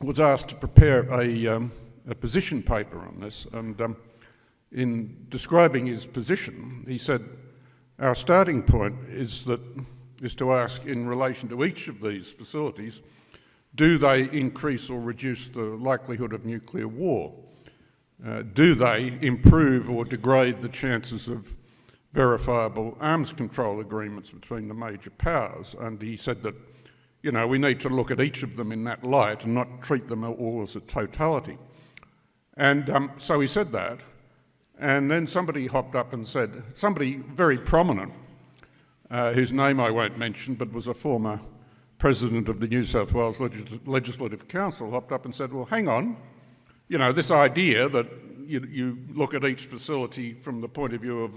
was asked to prepare a position paper on this, and in describing his position, he said, our starting point is to ask, in relation to each of these facilities, do they increase or reduce the likelihood of nuclear war? Do they improve or degrade the chances of verifiable arms control agreements between the major powers? And he said that, you know, we need to look at each of them in that light and not treat them all as a totality. And so he said that, and then somebody hopped up and said, somebody very prominent, whose name I won't mention, but was a former president of the New South Wales Legislative Council, hopped up and said, well, hang on, you know, this idea that you look at each facility from the point of view of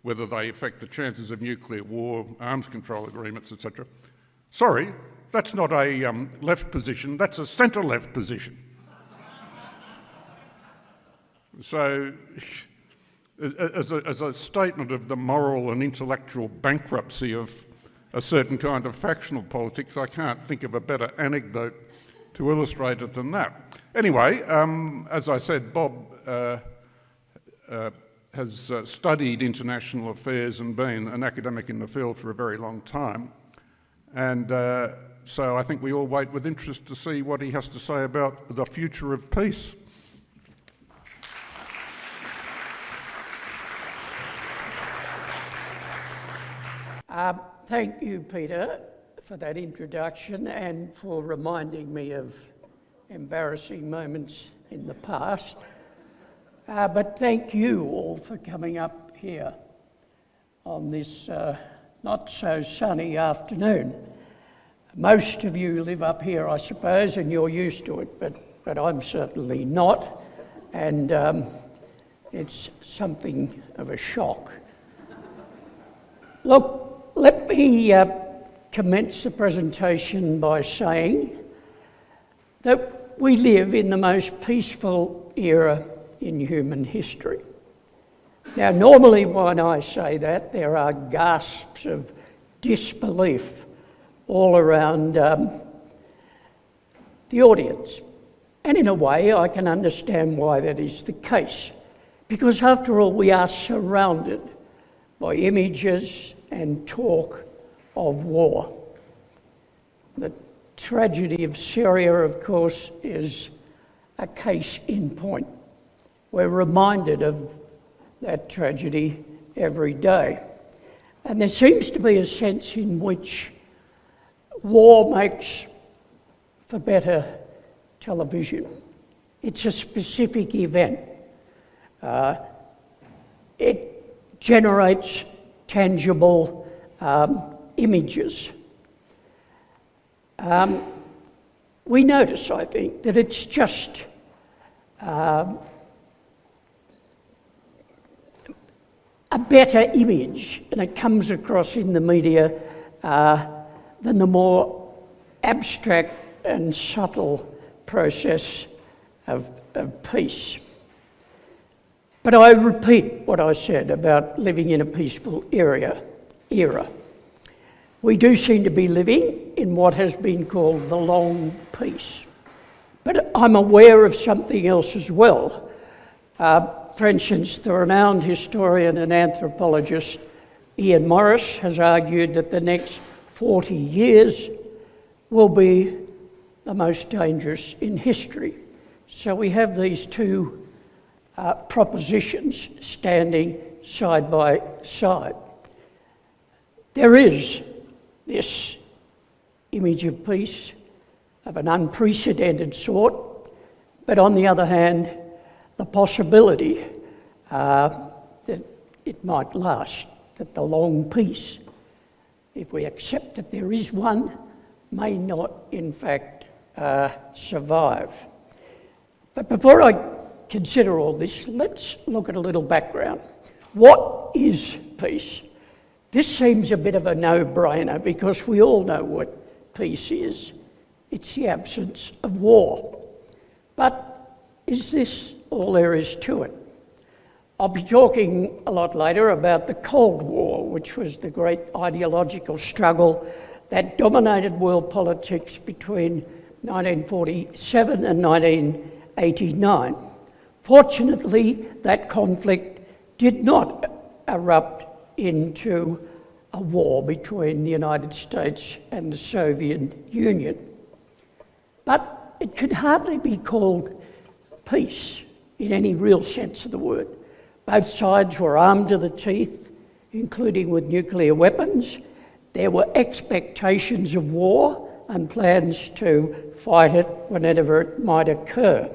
whether they affect the chances of nuclear war, arms control agreements, etc. Sorry, that's not a left position, that's a centre-left position. So, as a statement of the moral and intellectual bankruptcy of a certain kind of factional politics, I can't think of a better anecdote to illustrate it than that. Anyway, as I said, Bob has studied international affairs and been an academic in the field for a very long time. And so I think we all wait with interest to see what he has to say about the future of peace. Thank you, Peter, for that introduction and for reminding me of embarrassing moments in the past. But thank you all for coming up here on this not so sunny afternoon. Most of you live up here, I suppose, and you're used to it, but I'm certainly not, and it's something of a shock. Look, let me commence the presentation by saying that we live in the most peaceful era in human history. Now, normally when I say that, there are gasps of disbelief all around the audience. And in a way, I can understand why that is the case. Because after all, we are surrounded by images and talk of war. The tragedy of Syria, of course, is a case in point. We're reminded of that tragedy every day. And there seems to be a sense in which war makes for better television. It's a specific event. It generates tangible images. We notice, I think, that it's just a better image, and it comes across in the media than the more abstract and subtle process of peace. But I repeat what I said about living in a peaceful era. We do seem to be living in what has been called the long peace. But I'm aware of something else as well. For instance, the renowned historian and anthropologist Ian Morris has argued that the next 40 years will be the most dangerous in history. So we have these two propositions standing side by side. There is this image of peace of an unprecedented sort, but on the other hand, the possibility that it might last, that the long peace, if we accept that there is one, may not in fact survive. But before I consider all this, let's look at a little background. What is peace? This seems a bit of a no-brainer because we all know what peace is. It's the absence of war. But is this all there is to it? I'll be talking a lot later about the Cold War, which was the great ideological struggle that dominated world politics between 1947 and 1989. Fortunately, that conflict did not erupt into a war between the United States and the Soviet Union. But it could hardly be called peace in any real sense of the word. Both sides were armed to the teeth, including with nuclear weapons. There were expectations of war and plans to fight it whenever it might occur.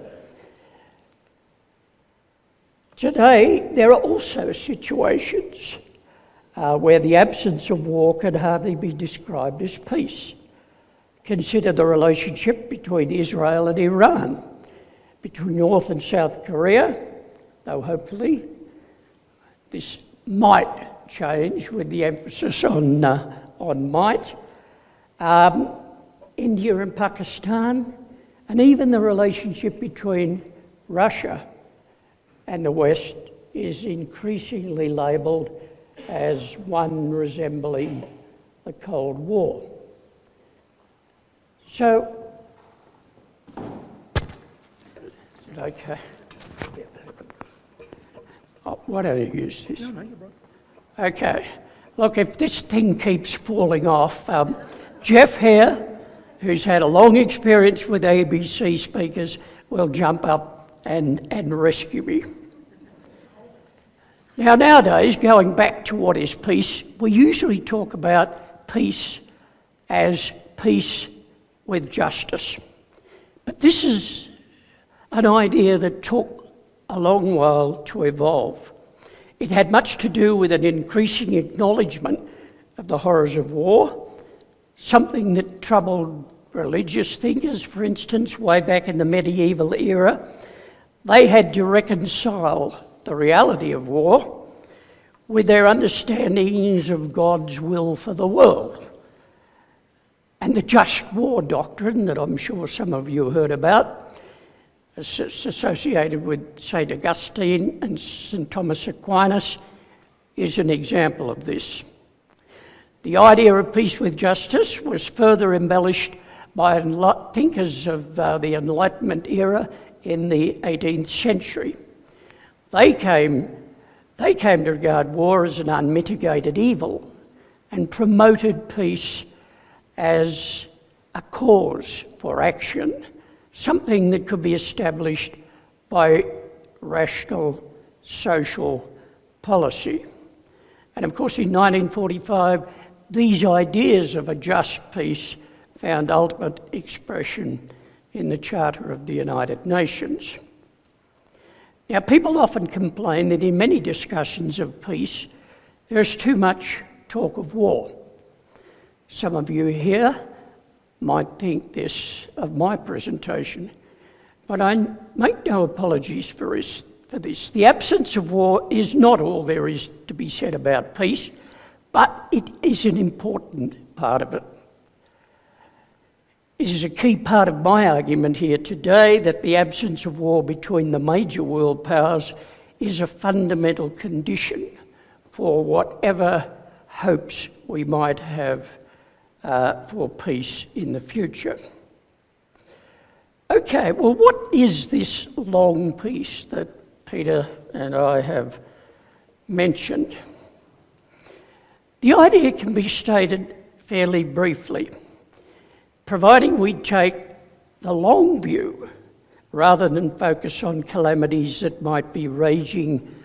Today, there are also situations where the absence of war can hardly be described as peace. Consider the relationship between Israel and Iran, between North and South Korea, though hopefully this might change with the emphasis on might, India and Pakistan, and even the relationship between Russia and the West is increasingly labelled as one resembling the Cold War. So, is it okay? Oh, why don't you use this? No, you're right. Okay. Look, if this thing keeps falling off, Jeff here, who's had a long experience with ABC speakers, will jump up and rescue me. Now, nowadays, going back to what is peace, we usually talk about peace as peace with justice. But this is an idea that took a long while to evolve. It had much to do with an increasing acknowledgement of the horrors of war, something that troubled religious thinkers, for instance, way back in the medieval era. They had to reconcile the reality of war with their understandings of God's will for the world. And the just war doctrine that I'm sure some of you heard about, associated with St. Augustine and St. Thomas Aquinas, is an example of this. The idea of peace with justice was further embellished by thinkers of the Enlightenment era in the 18th century. They came to regard war as an unmitigated evil and promoted peace as a cause for action, something that could be established by rational social policy. And of course, in 1945, these ideas of a just peace found ultimate expression in the Charter of the United Nations. Now, people often complain that in many discussions of peace, there's too much talk of war. Some of you here might think this of my presentation, but I make no apologies for this. The absence of war is not all there is to be said about peace, but it is an important part of it. It is a key part of my argument here today that the absence of war between the major world powers is a fundamental condition for whatever hopes we might have for peace in the future. Okay, well, what is this long peace that Peter and I have mentioned? The idea can be stated fairly briefly, providing we take the long view rather than focus on calamities that might be raging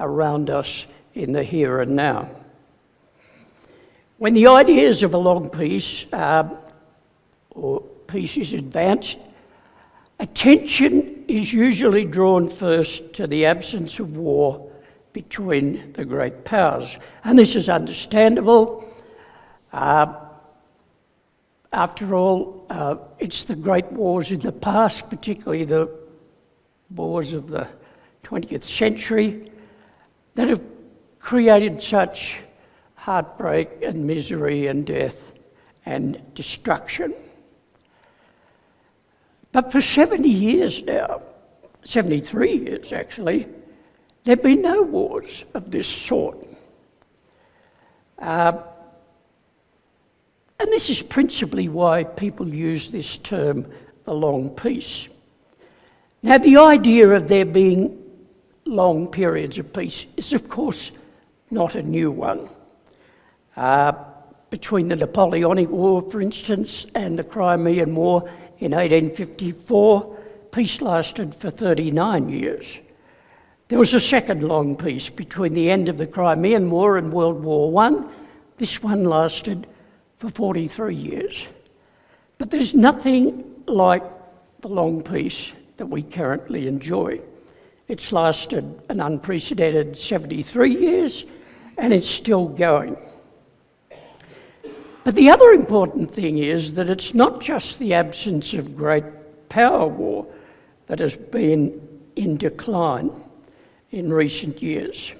around us in the here and now. When the ideas of a long peace or peace is advanced, attention is usually drawn first to the absence of war between the great powers. And this is understandable. After all, it's the great wars in the past, particularly the wars of the 20th century, that have created such heartbreak and misery and death and destruction. But for 70 years now, 73 years actually, there have been no wars of this sort. And this is principally why people use this term the long peace. Now, the idea of there being long periods of peace is, of course, not a new one. Between the Napoleonic War, for instance, and the Crimean War in 1854, peace lasted for 39 years. There was a second long peace between the end of the Crimean War and World War I. This one lasted for 43 years. But there's nothing like the long peace that we currently enjoy. It's lasted an unprecedented 73 years, and it's still going. But the other important thing is that it's not just the absence of great power war that has been in decline in recent years.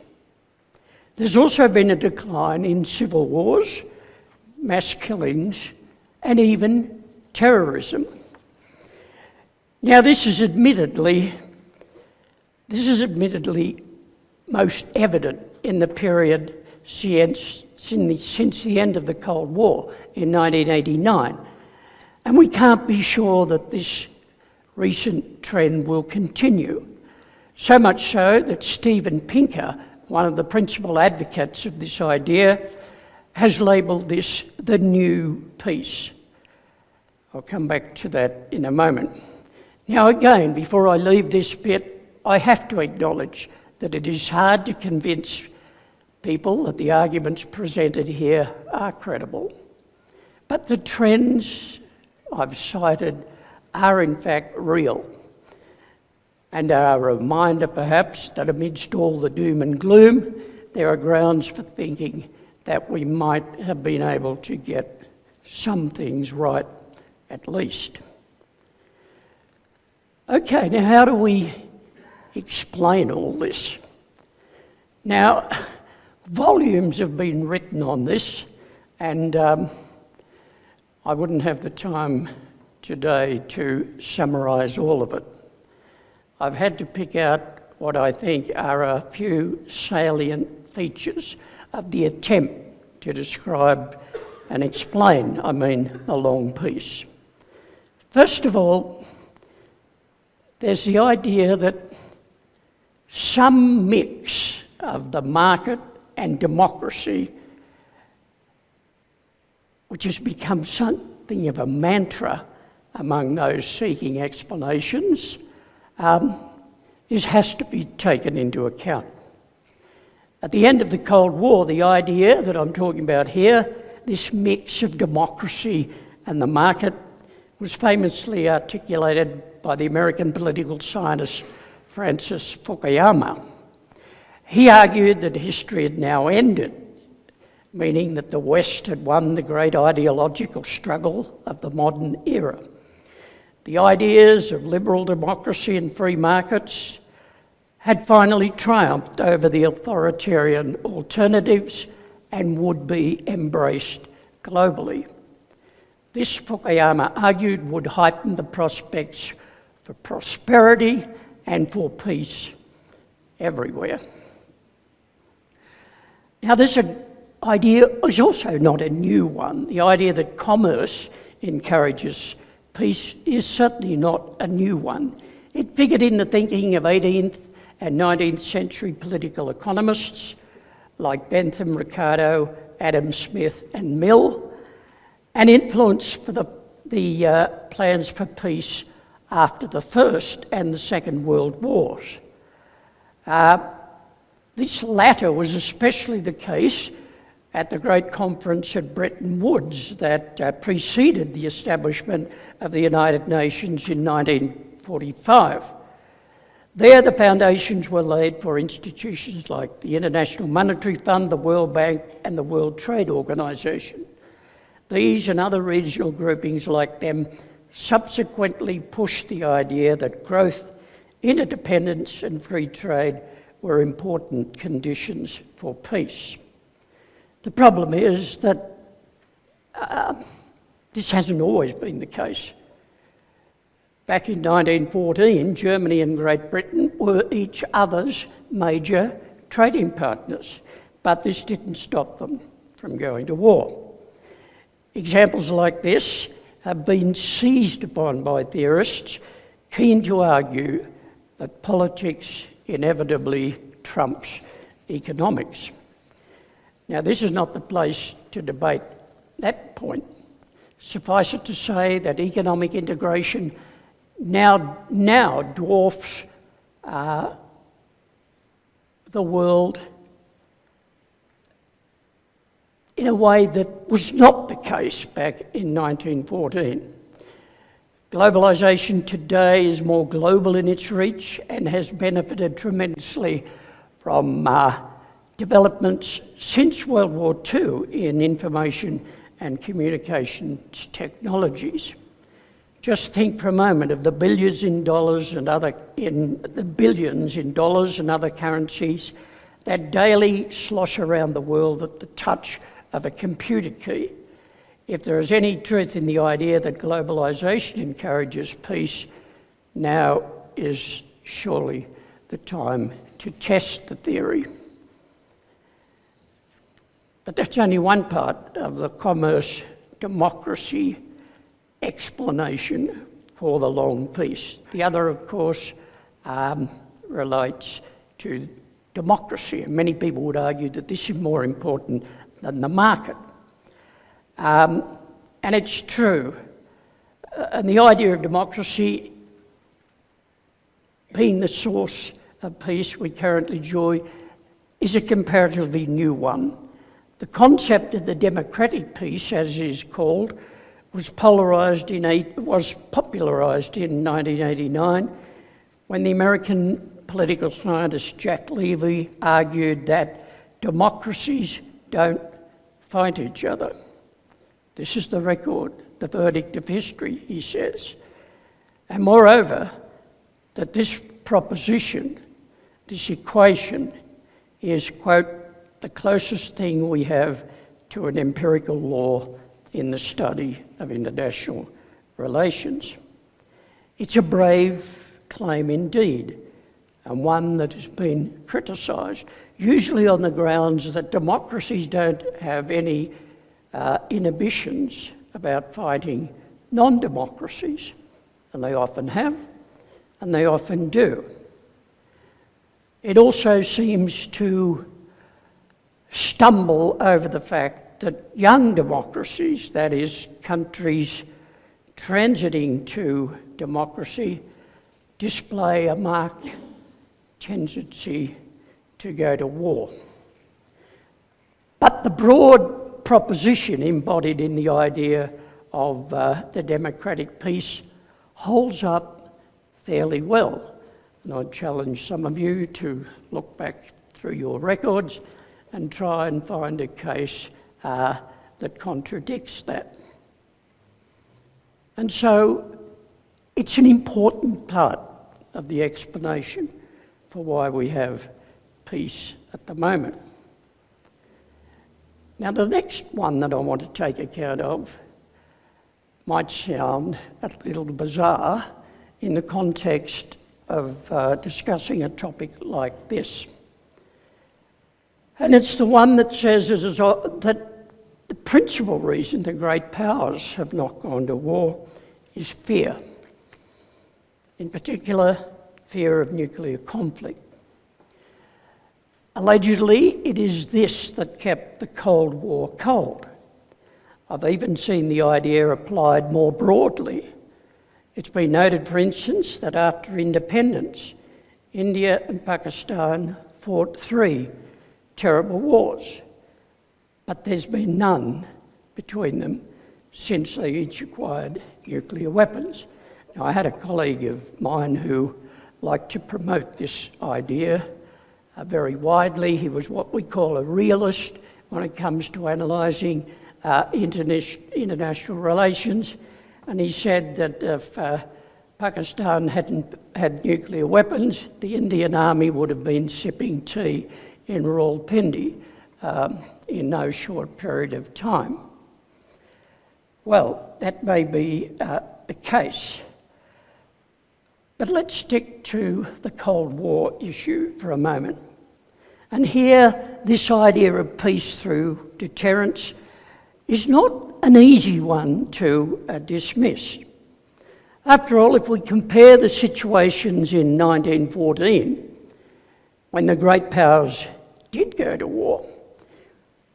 There's also been a decline in civil wars, mass killings, and even terrorism. Now, this is admittedly most evident in the period since the end of the Cold War in 1989. And we can't be sure that this recent trend will continue. So much so that Steven Pinker, one of the principal advocates of this idea, has labelled this the new peace. I'll come back to that in a moment. Now again, before I leave this bit, I have to acknowledge that it is hard to convince people that the arguments presented here are credible. But the trends I've cited are in fact real, and are a reminder perhaps that amidst all the doom and gloom, there are grounds for thinking that we might have been able to get some things right at least. Okay, now how do we explain all this? Now, volumes have been written on this, and I wouldn't have the time today to summarise all of it. I've had to pick out what I think are a few salient features of the attempt to describe and explain, the long peace. First of all, there's the idea that some mix of the market and democracy, which has become something of a mantra among those seeking explanations, has to be taken into account. At the end of the Cold War, the idea that I'm talking about here, this mix of democracy and the market, was famously articulated by the American political scientist Francis Fukuyama. He argued that history had now ended, meaning that the West had won the great ideological struggle of the modern era. The ideas of liberal democracy and free markets had finally triumphed over the authoritarian alternatives and would be embraced globally. This, Fukuyama argued, would heighten the prospects for prosperity and for peace everywhere. Now, this idea is also not a new one. The idea that commerce encourages peace is certainly not a new one. It figured in the thinking of 18th and 19th century political economists like Bentham, Ricardo, Adam Smith and Mill, and influenced for the plans for peace after the First and the Second World Wars. This latter was especially the case at the great conference at Bretton Woods that preceded the establishment of the United Nations in 1945. There, the foundations were laid for institutions like the International Monetary Fund, the World Bank, and the World Trade Organization. These and other regional groupings like them subsequently pushed the idea that growth, interdependence, and free trade were important conditions for peace. The problem is that this hasn't always been the case. Back in 1914, Germany and Great Britain were each other's major trading partners, but this didn't stop them from going to war. Examples like this have been seized upon by theorists keen to argue that politics inevitably trumps economics. Now, this is not the place to debate that point. Suffice it to say that economic integration now dwarfs the world in a way that was not the case back in 1914. Globalisation today is more global in its reach and has benefited tremendously from developments since World War II in information and communications technologies. Just think for a moment of the billions in dollars and other currencies that daily slosh around the world at the touch of a computer key. If there is any truth in the idea that globalisation encourages peace, now is surely the time to test the theory. But that's only one part of the commerce democracy explanation for the long peace. The other, of course, relates to democracy, and many people would argue that this is more important than the market. And it's true. And the idea of democracy being the source of peace we currently enjoy is a comparatively new one. The concept of the democratic peace, as is called, was popularised in 1989 when the American political scientist Jack Levy argued that democracies don't fight each other. This is the record, the verdict of history, he says. And moreover, that this proposition, this equation, is, quote, the closest thing we have to an empirical law in the study of international relations. It's a brave claim indeed, and one that has been criticised, usually on the grounds that democracies don't have any inhibitions about fighting non-democracies, and they often have, and they often do. It also seems to stumble over the fact that young democracies, that is, countries transiting to democracy, display a marked tendency to go to war. But the broad proposition embodied in the idea of the democratic peace holds up fairly well. And I'd challenge some of you to look back through your records and try and find a case that contradicts that. And so it's an important part of the explanation for why we have peace at the moment. Now, the next one that I want to take account of might sound a little bizarre in the context of discussing a topic like this. And it's the one that says that the principal reason the great powers have not gone to war is fear. In particular, fear of nuclear conflict. Allegedly, it is this that kept the Cold War cold. I've even seen the idea applied more broadly. It's been noted, for instance, that after independence, India and Pakistan fought 3 terrible wars, but there's been none between them since they each acquired nuclear weapons. Now, I had a colleague of mine who liked to promote this idea very widely. He was what we call a realist when it comes to analysing international relations, and he said that if Pakistan hadn't had nuclear weapons, the Indian army would have been sipping tea in Rawalpindi in no short period of time. Well, that may be the case. But let's stick to the Cold War issue for a moment. And here, this idea of peace through deterrence is not an easy one to dismiss. After all, if we compare the situations in 1914, when the great powers did go to war,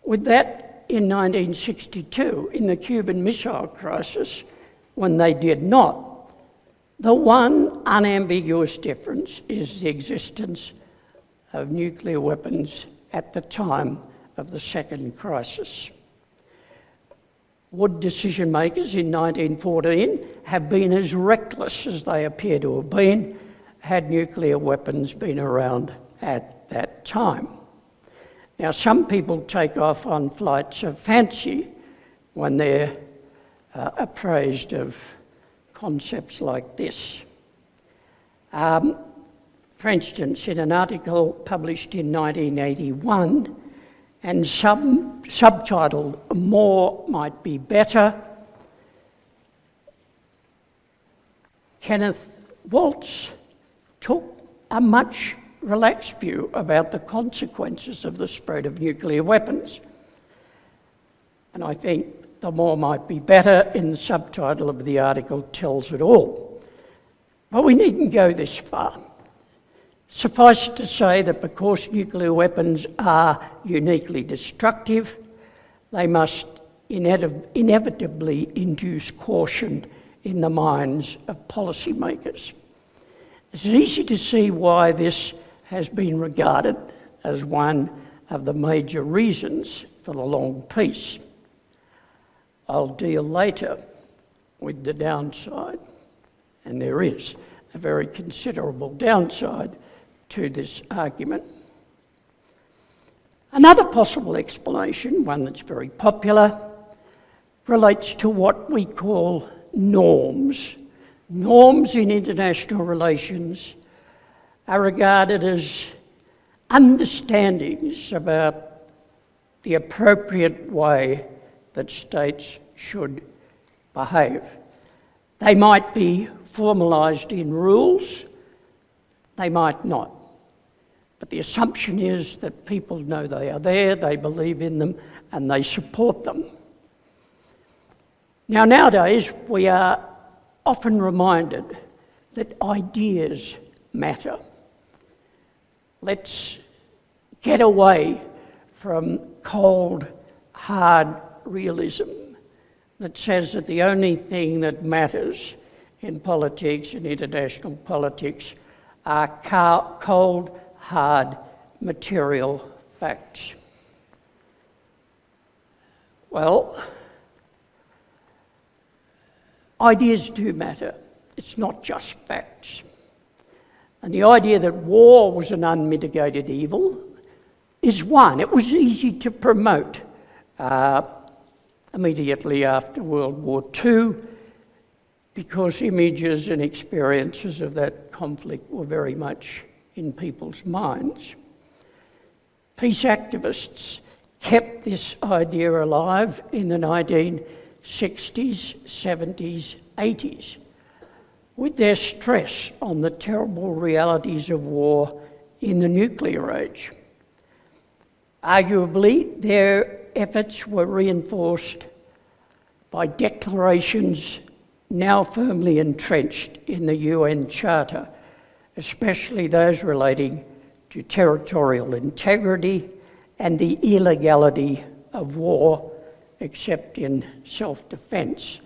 with that in 1962, in the Cuban Missile Crisis, when they did not, the one unambiguous difference is the existence of nuclear weapons at the time of the second crisis. Would decision makers in 1914 have been as reckless as they appear to have been had nuclear weapons been around at that time? Now, some people take off on flights of fancy when they're appraised of concepts like this. For instance, in an article published in 1981 and subtitled "More Might Be Better," Kenneth Waltz took a much relaxed view about the consequences of the spread of nuclear weapons. And I think "The More Might Be Better" in the subtitle of the article tells it all. But we needn't go this far. Suffice it to say that because nuclear weapons are uniquely destructive, they must inevitably induce caution in the minds of policymakers. It's easy to see why this has been regarded as one of the major reasons for the long peace. I'll deal later with the downside, and there is a very considerable downside to this argument. Another possible explanation, one that's very popular, relates to what we call norms. Norms in international relations are regarded as understandings about the appropriate way that states should behave. They might be formalised in rules, they might not. But the assumption is that people know they are there, they believe in them, and they support them. Now, nowadays, we are often reminded that ideas matter. Let's get away from cold, hard realism that says that the only thing that matters in politics and international politics are cold, hard, material facts. Well, ideas do matter. It's not just facts. And the idea that war was an unmitigated evil is one. It was easy to promote immediately after World War II because images and experiences of that conflict were very much in people's minds. Peace activists kept this idea alive in the 1960s, 70s, 80s, with their stress on the terrible realities of war in the nuclear age. Arguably, their efforts were reinforced by declarations now firmly entrenched in the UN Charter, especially those relating to territorial integrity and the illegality of war, except in self-defence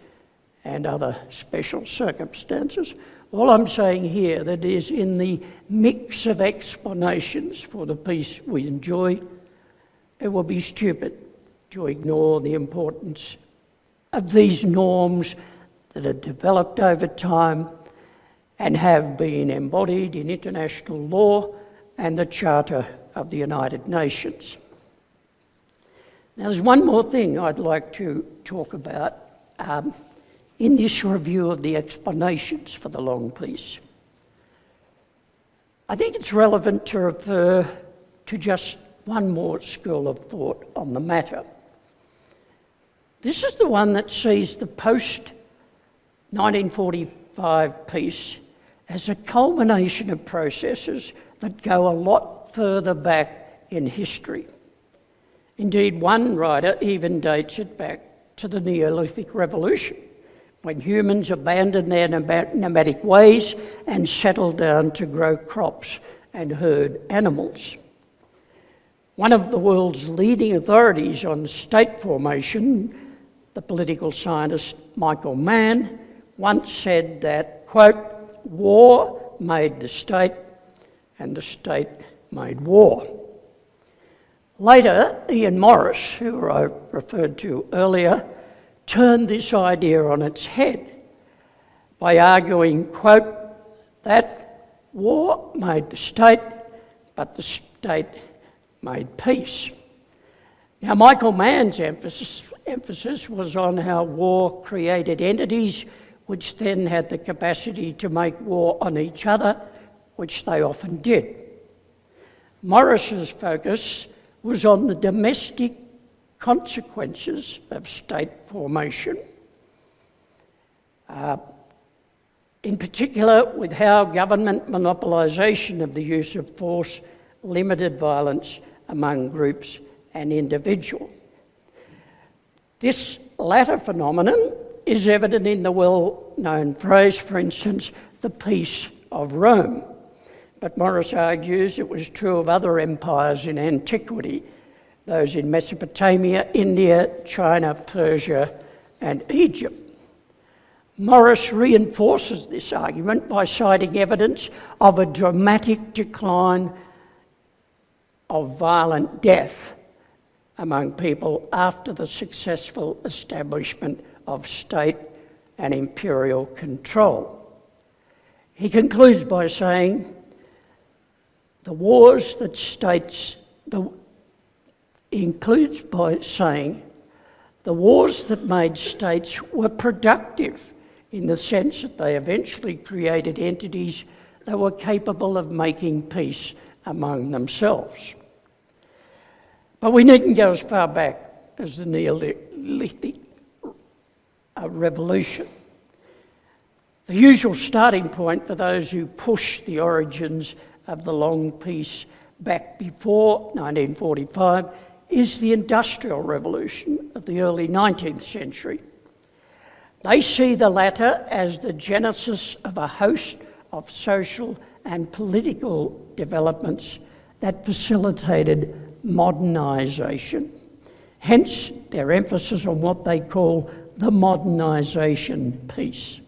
and other special circumstances. All I'm saying here that is in the mix of explanations for the peace we enjoy, it would be stupid to ignore the importance of these norms that are developed over time and have been embodied in international law and the Charter of the United Nations. Now, there's one more thing I'd like to talk about in this review of the explanations for the long peace. I think it's relevant to refer to just one more school of thought on the matter. This is the one that sees the post-1945 peace as a culmination of processes that go a lot further back in history. Indeed, one writer even dates it back to the Neolithic Revolution, when humans abandoned their nomadic ways and settled down to grow crops and herd animals. One of the world's leading authorities on state formation, the political scientist Michael Mann, once said that, quote, "War made the state and the state made war." Later, Ian Morris, who I referred to earlier, turned this idea on its head by arguing, quote, that war made the state, but the state made peace. Now, Michael Mann's emphasis was on how war created entities which then had the capacity to make war on each other, which they often did. Morris's focus was on the domestic consequences of state formation, in particular with how government monopolisation of the use of force limited violence among groups and individuals. This latter phenomenon is evident in the well-known phrase, for instance, the Peace of Rome. But Morris argues it was true of other empires in antiquity, those in Mesopotamia, India, China, Persia, and Egypt. Morris reinforces this argument by citing evidence of a dramatic decline of violent death among people after the successful establishment of state and imperial control. He concludes by saying, the wars that made states were productive in the sense that they eventually created entities that were capable of making peace among themselves. But we needn't go as far back as the Neolithic Revolution. The usual starting point for those who push the origins of the long peace back before 1945 is the Industrial Revolution of the early 19th century. They see the latter as the genesis of a host of social and political developments that facilitated modernisation. Hence their emphasis on what they call the modernisation piece.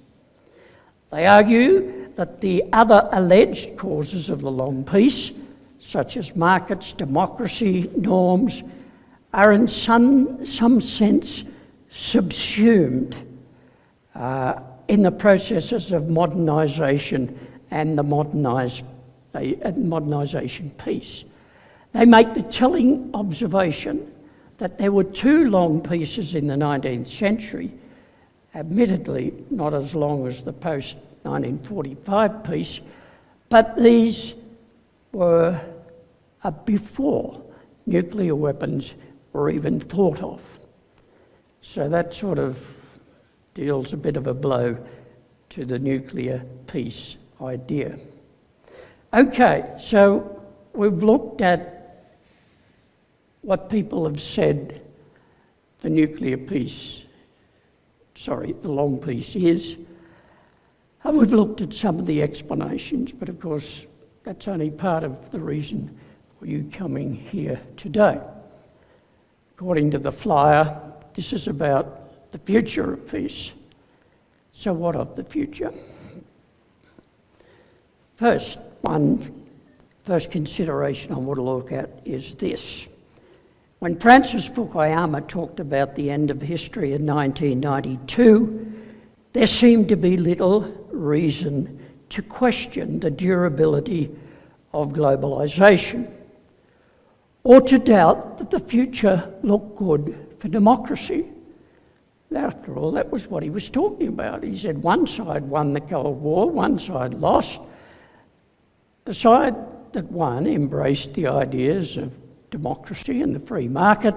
They argue that the other alleged causes of the long peace, such as markets, democracy, norms, are in some sense subsumed in the processes of modernisation and the modernisation piece. They make the telling observation that there were two long peaces in the 19th century, admittedly not as long as the post-1945 peace, but these were before nuclear weapons were even thought of. So that sort of deals a bit of a blow to the nuclear peace idea. Okay, so we've looked at what people have said the long peace is. And we've looked at some of the explanations, but of course that's only part of the reason for you coming here today. According to the flyer, this is about the future of peace. So what of the future? First consideration I want to look at is this. When Francis Fukuyama talked about the end of history in 1992, there seemed to be little reason to question the durability of globalisation, or to doubt that the future looked good for democracy. After all, that was what he was talking about. He said one side won the Cold War, one side lost. The side that won embraced the ideas of democracy and the free market,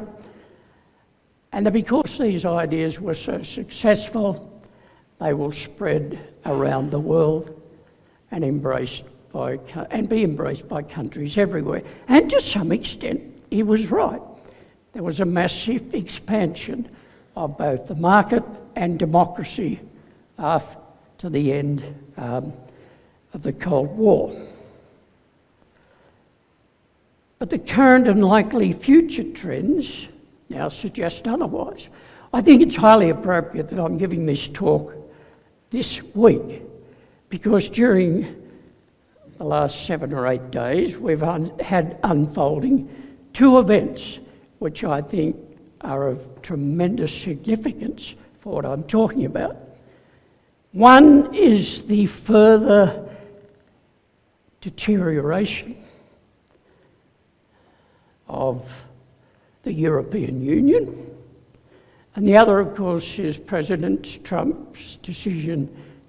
and that because these ideas were so successful, they will spread around the world and be embraced by countries everywhere. And to some extent, he was right. There was a massive expansion of both the market and democracy after the end of the Cold War. But the current and likely future trends now suggest otherwise. I think it's highly appropriate that I'm giving this talk this week, because during the last 7 or 8 days we've had unfolding 2 events which I think are of tremendous significance for what I'm talking about. One is the further deterioration of the European Union, and the other, of course, is President Trump's decision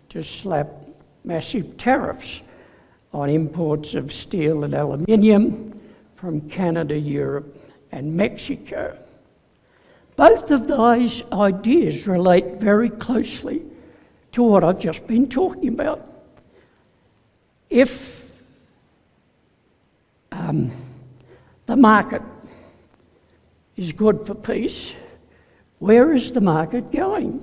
to slap massive tariffs on imports of steel and aluminium from Canada, Europe, and Mexico. Both of those ideas relate very closely to what I've just been talking about. If the market is good for peace, where is the market going?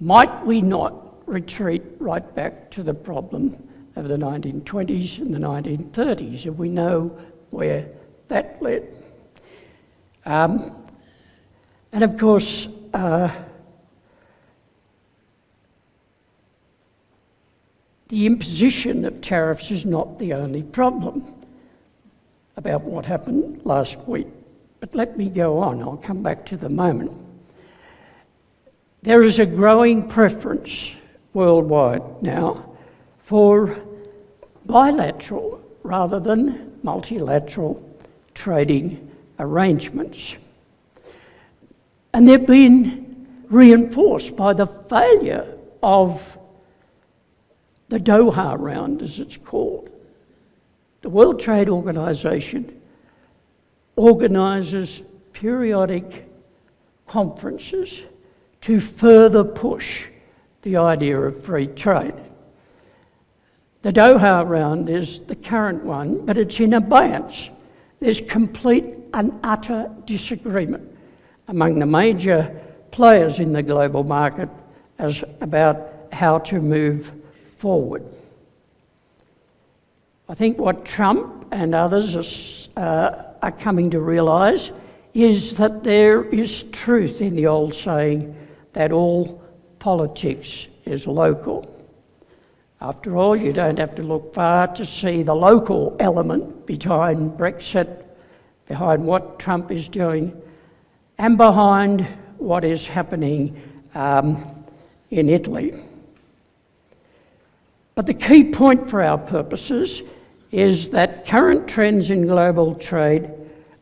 Might we not retreat right back to the problem of the 1920s and the 1930s, if we know where that led? And of course, the imposition of tariffs is not the only problem about what happened last week. But let me go on, I'll come back to the moment. There is a growing preference worldwide now for bilateral rather than multilateral trading arrangements. And they've been reinforced by the failure of the Doha round, as it's called. The World Trade Organization organises periodic conferences to further push the idea of free trade. The Doha round is the current one, but it's in abeyance. There's complete and utter disagreement among the major players in the global market about how to move forward. I think what Trump and others are coming to realise is that there is truth in the old saying that all politics is local. After all, you don't have to look far to see the local element behind Brexit, behind what Trump is doing, and behind what is happening in Italy. But the key point for our purposes is that current trends in global trade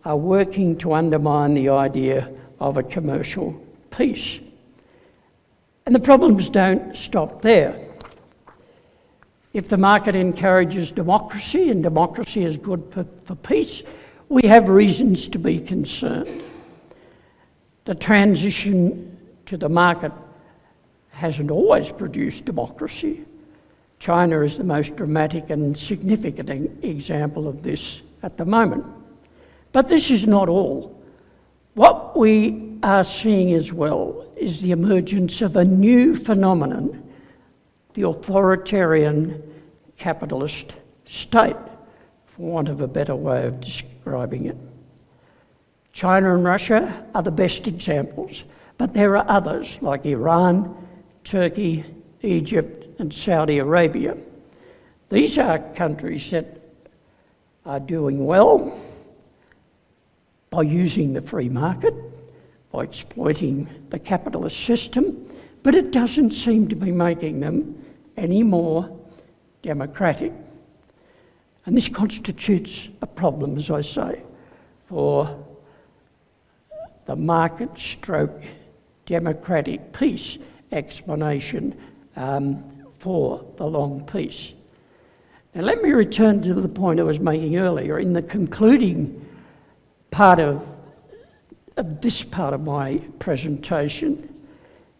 are working to undermine the idea of a commercial peace. And the problems don't stop there. If the market encourages democracy and democracy is good for peace, we have reasons to be concerned. The transition to the market hasn't always produced democracy. China is the most dramatic and significant example of this at the moment. But this is not all. What we are seeing as well is the emergence of a new phenomenon, the authoritarian capitalist state, for want of a better way of describing it. China and Russia are the best examples, but there are others like Iran, Turkey, Egypt, and Saudi Arabia. These are countries that are doing well by using the free market, by exploiting the capitalist system, but it doesn't seem to be making them any more democratic. And this constitutes a problem, as I say, for the market stroke democratic peace explanation for the long peace. Now let me return to the point I was making earlier. In the concluding part of this part of my presentation,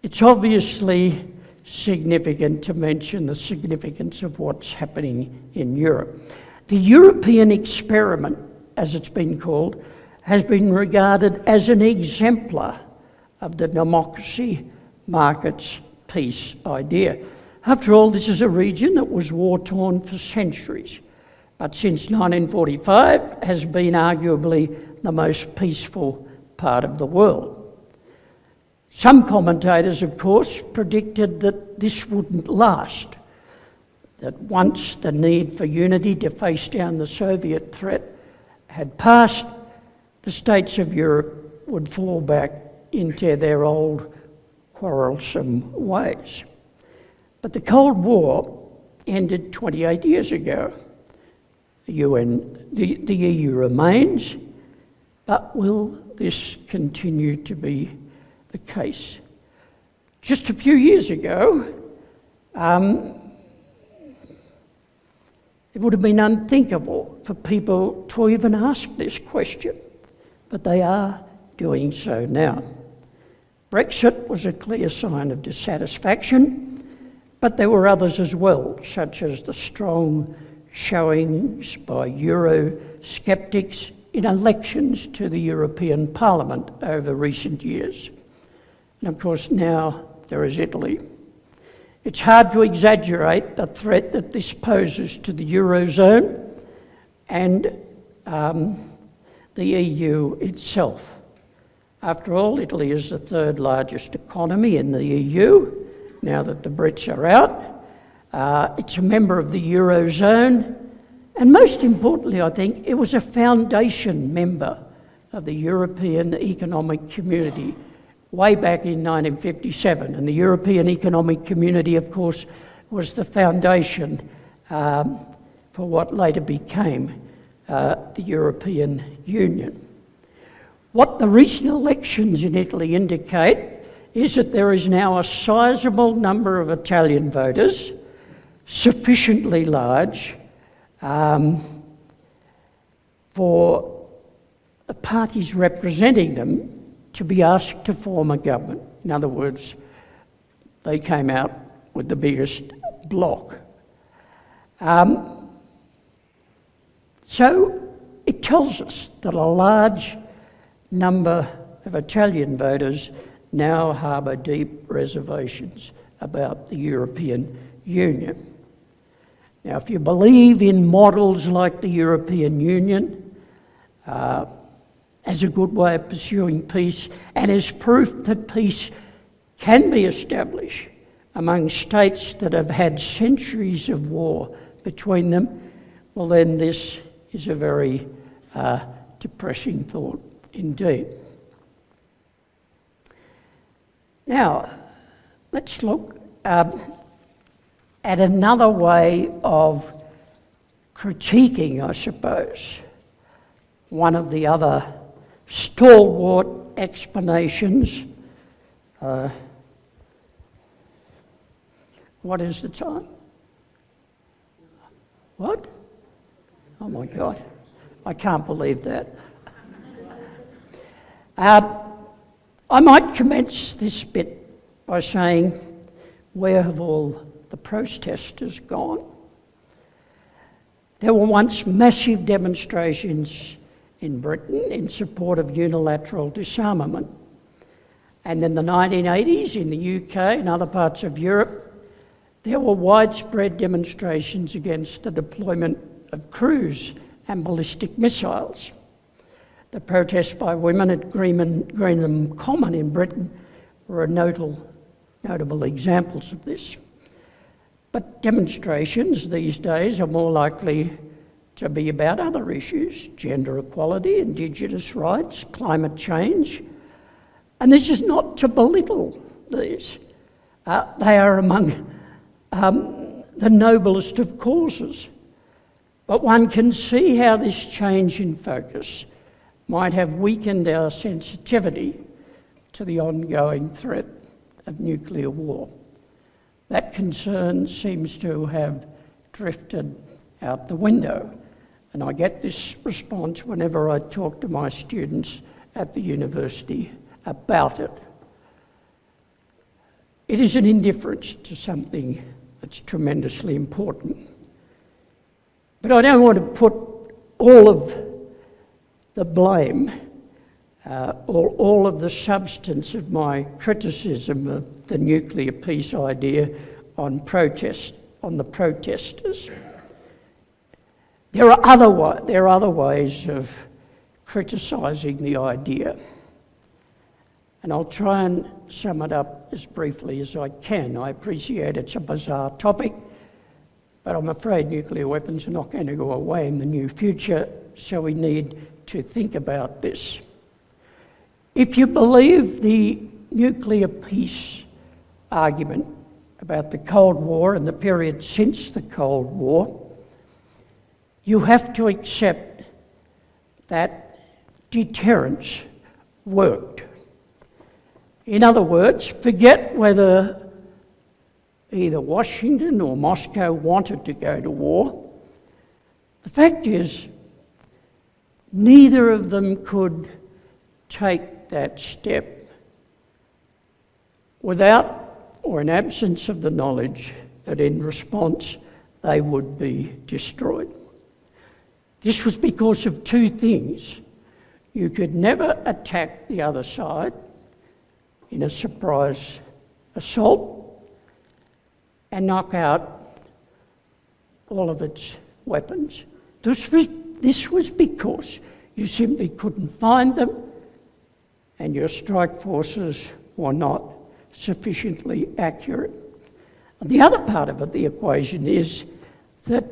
it's obviously significant to mention the significance of what's happening in Europe. The European experiment, as it's been called, has been regarded as an exemplar of the democracy, markets, peace idea. After all, this is a region that was war-torn for centuries, but since 1945 has been arguably the most peaceful part of the world. Some commentators, of course, predicted that this wouldn't last, that once the need for unity to face down the Soviet threat had passed, the states of Europe would fall back into their old quarrelsome ways. But the Cold War ended 28 years ago. The EU remains, but will this continue to be the case? Just a few years ago, it would have been unthinkable for people to even ask this question, but they are doing so now. Brexit was a clear sign of dissatisfaction, but there were others as well, such as the strong showings by Eurosceptics in elections to the European Parliament over recent years. And of course now there is Italy. It's hard to exaggerate the threat that this poses to the Eurozone and the EU itself. After all, Italy is the third largest economy in the EU, now that the Brits are out. It's a member of the Eurozone, and most importantly, I think, it was a foundation member of the European Economic Community way back in 1957. And the European Economic Community, of course, was the foundation for what later became the European Union. What the recent elections in Italy indicate is that there is now a sizable number of Italian voters, sufficiently large for the parties representing them to be asked to form a government. In other words, they came out with the biggest bloc. So it tells us that a large number of Italian voters now harbour deep reservations about the European Union. Now, if you believe in models like the European Union as a good way of pursuing peace and as proof that peace can be established among states that have had centuries of war between them, well then this is a very depressing thought indeed. Now, let's look at another way of critiquing, I suppose, one of the other stalwart explanations. What is the time? What? Oh my God, I can't believe that. I might commence this bit by saying, where have all the protesters gone? There were once massive demonstrations in Britain in support of unilateral disarmament. And in the 1980s in the UK and other parts of Europe, there were widespread demonstrations against the deployment of cruise and ballistic missiles. The protests by women at Greenham Common in Britain were notable examples of this. But demonstrations these days are more likely to be about other issues: gender equality, Indigenous rights, climate change. And this is not to belittle these. They are among the noblest of causes. But one can see how this change in focus might have weakened our sensitivity to the ongoing threat of nuclear war. That concern seems to have drifted out the window, and I get this response whenever I talk to my students at the university about it. It is an indifference to something that's tremendously important. But I don't want to put all of the blame all of the substance of my criticism of the nuclear peace idea on the protesters. There are other ways of criticising the idea, and I'll try and sum it up as briefly as I can. I appreciate it's a bizarre topic, but I'm afraid nuclear weapons are not going to go away in the near future, so we need to think about this. If you believe the nuclear peace argument about the Cold War and the period since the Cold War, you have to accept that deterrence worked. In other words, forget whether either Washington or Moscow wanted to go to war. The fact is, neither of them could take that step without or in absence of the knowledge that in response they would be destroyed. This was because of two things. You could never attack the other side in a surprise assault and knock out all of its weapons. This was because you simply couldn't find them and your strike forces were not sufficiently accurate. And the other part of it, the equation, is that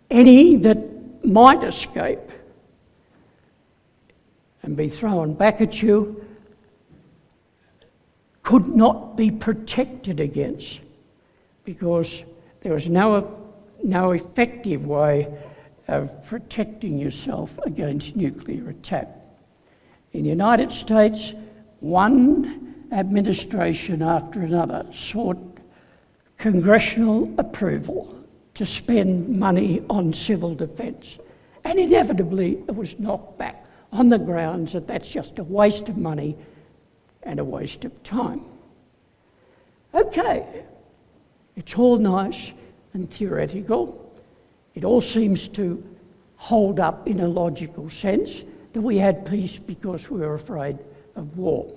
any that might escape and be thrown back at you could not be protected against, because there was no effective way of protecting yourself against nuclear attack. In the United States, one administration after another sought congressional approval to spend money on civil defence, and inevitably it was knocked back on the grounds that that's just a waste of money and a waste of time. Okay, it's all nice and theoretical. It all seems to hold up in a logical sense, that we had peace because we were afraid of war.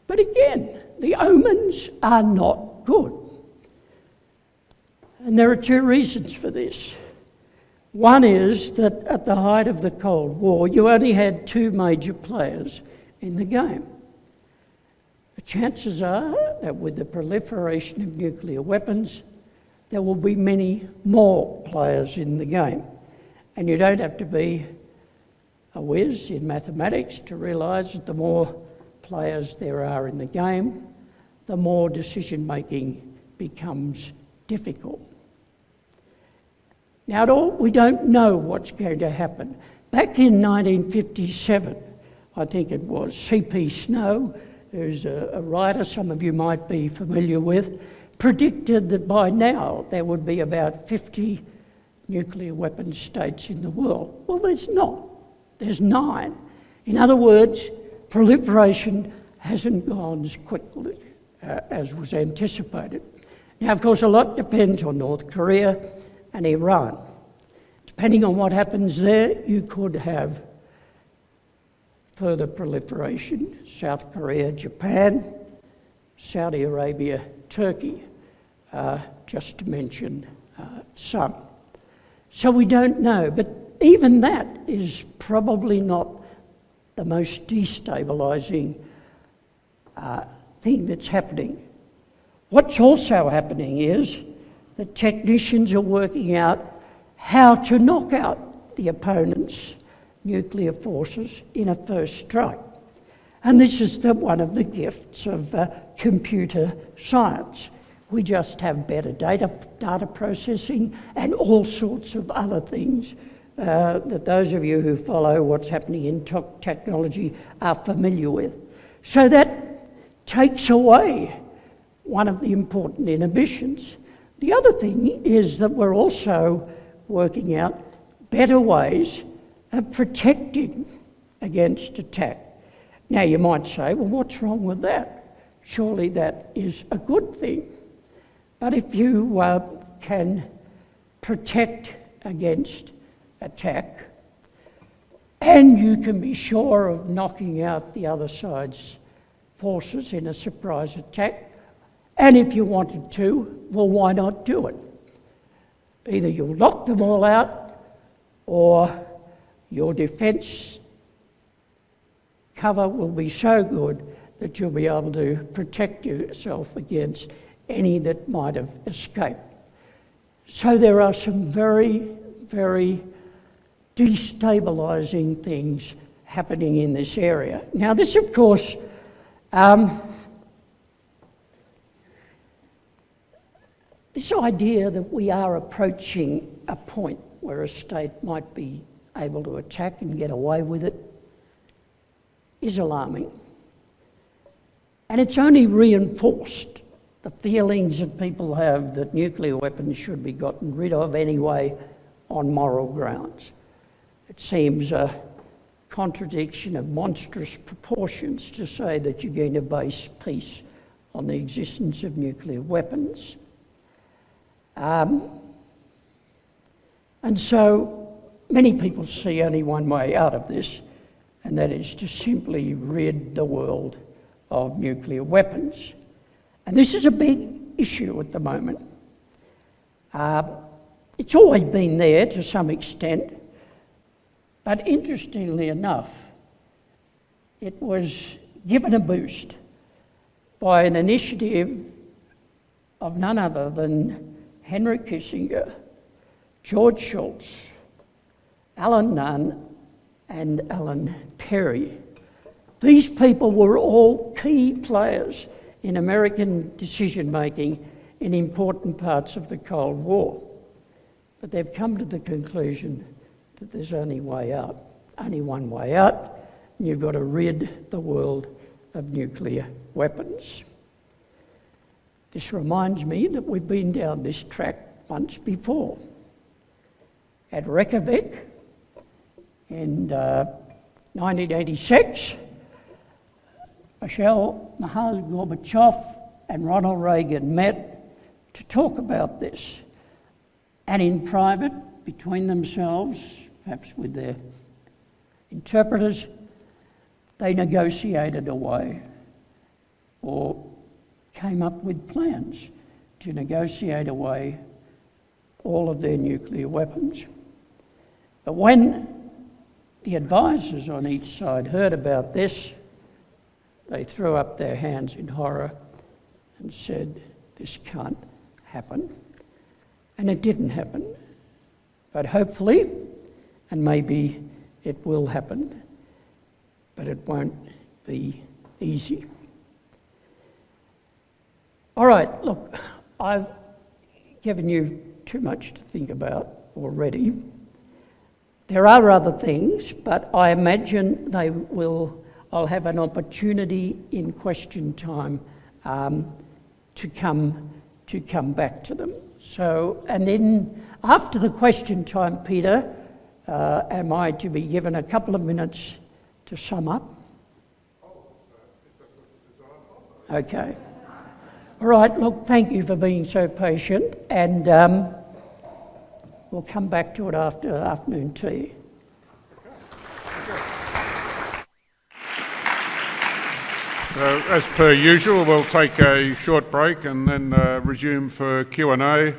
But again, the omens are not good. And there are two reasons for this. One is that at the height of the Cold War, you only had two major players in the game. The chances are that with the proliferation of nuclear weapons, there will be many more players in the game. And you don't have to be a whiz in mathematics to realise that the more players there are in the game, the more decision-making becomes difficult. Now, we don't know what's going to happen. Back in 1957, I think it was, C.P. Snow, who's a writer some of you might be familiar with, predicted that by now there would be about 50 nuclear weapon states in the world. Well, there's not. There's 9. In other words, proliferation hasn't gone as quickly as was anticipated. Now, of course, a lot depends on North Korea and Iran. Depending on what happens there, you could have further proliferation. South Korea, Japan, Saudi Arabia, Turkey, just to mention some. So we don't know, but even that is probably not the most destabilising thing that's happening. What's also happening is that technicians are working out how to knock out the opponent's nuclear forces in a first strike. And this is one of the gifts of computer science. We just have better data processing and all sorts of other things that those of you who follow what's happening in technology are familiar with. So that takes away one of the important inhibitions. The other thing is that we're also working out better ways of protecting against attack. Now you might say, well, what's wrong with that? Surely that is a good thing. But if you can protect against attack, and you can be sure of knocking out the other side's forces in a surprise attack. And if you wanted to, well, why not do it? Either you'll knock them all out, or your defence cover will be so good that you'll be able to protect yourself against any that might have escaped. So there are some very, very destabilising things happening in this area. Now this, of course, this idea that we are approaching a point where a state might be able to attack and get away with it is alarming. And it's only reinforced the feelings that people have that nuclear weapons should be gotten rid of anyway on moral grounds. It seems a contradiction of monstrous proportions to say that you're going to base peace on the existence of nuclear weapons. And so many people see only one way out of this, and that is to simply rid the world of nuclear weapons. And this is a big issue at the moment. It's always been there to some extent, but interestingly enough, it was given a boost by an initiative of none other than Henry Kissinger, George Shultz, Alan Nunn, and Alan Perry. These people were all key players in American decision-making in important parts of the Cold War. But they've come to the conclusion that there's only one way out, and you've got to rid the world of nuclear weapons. This reminds me that we've been down this track once before. At Reykjavik in 1986, Mikhail Gorbachev and Ronald Reagan met to talk about this. And in private, between themselves, perhaps with their interpreters, they negotiated away or came up with plans to negotiate away all of their nuclear weapons. But when the advisors on each side heard about this, they threw up their hands in horror and said, this can't happen. And it didn't happen. But hopefully, and maybe it will happen, but it won't be easy. All right, look, I've given you too much to think about already. There are other things, but I imagine I'll have an opportunity in question time to come back to them. So, and then after the question time, Peter, am I to be given a couple of minutes to sum up? Okay. All right, look, thank you for being so patient, and we'll come back to it after afternoon tea. So, as per usual, we'll take a short break and then resume for Q&A.